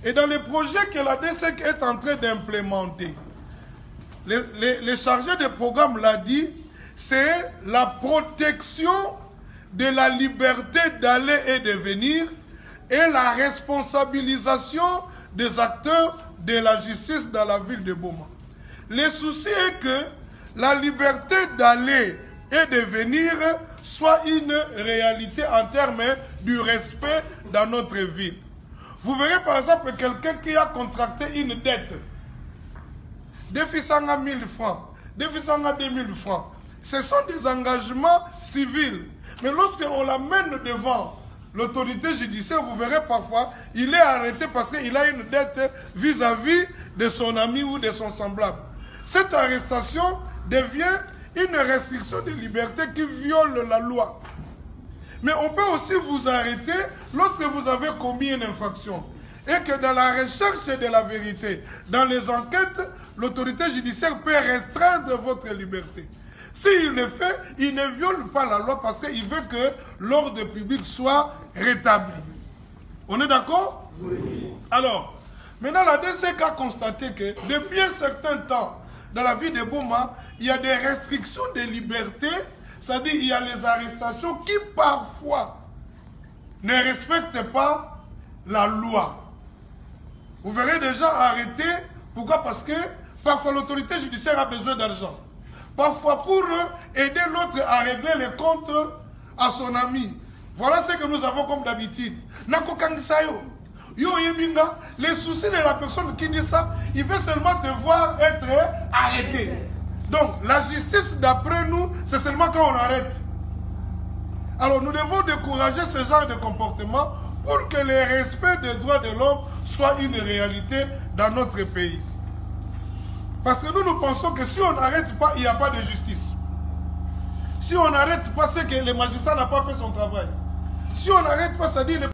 Et dans les projets que la DSEC est en train d'implémenter, les chargés de programme l'a dit, c'est la protection de la liberté d'aller et de venir et la responsabilisation des acteurs de la justice dans la ville de Boma. Le souci est que la liberté d'aller et de venir soit une réalité en termes du respect dans notre ville. Vous verrez par exemple quelqu'un qui a contracté une dette. Défi 100 000 francs, défi 100 2000 francs. Ce sont des engagements civils. Mais lorsqu'on l'amène devant l'autorité judiciaire, vous verrez parfois, il est arrêté parce qu'il a une dette vis-à-vis de son ami ou de son semblable. Cette arrestation devient une restriction de liberté qui viole la loi. Mais on peut aussi vous arrêter lorsque vous avez commis une infraction. Et que dans la recherche de la vérité, dans les enquêtes, l'autorité judiciaire peut restreindre votre liberté. S'il le fait, il ne viole pas la loi parce qu'il veut que l'ordre public soit rétabli. On est d'accord? Oui. Alors, maintenant la DSEC a constaté que depuis un certain temps, dans la ville de Boma, il y a des restrictions de liberté, c'est-à-dire il y a les arrestations qui parfois ne respectent pas la loi. Vous verrez des gens arrêtés. Pourquoi? Parce que parfois l'autorité judiciaire a besoin d'argent. Parfois pour aider l'autre à régler les comptes à son ami. Voilà ce que nous avons comme d'habitude. Les soucis de la personne qui dit ça, il veut seulement te voir être arrêté. Donc la justice d'après nous, c'est seulement quand on arrête. Alors nous devons décourager ce genre de comportement pour que le respect des droits de l'homme soit une réalité dans notre pays. Parce que nous pensons que si on n'arrête pas, il n'y a pas de justice. Si on n'arrête pas, c'est que le magistrat n'a pas fait son travail. Si on n'arrête pas, ça dit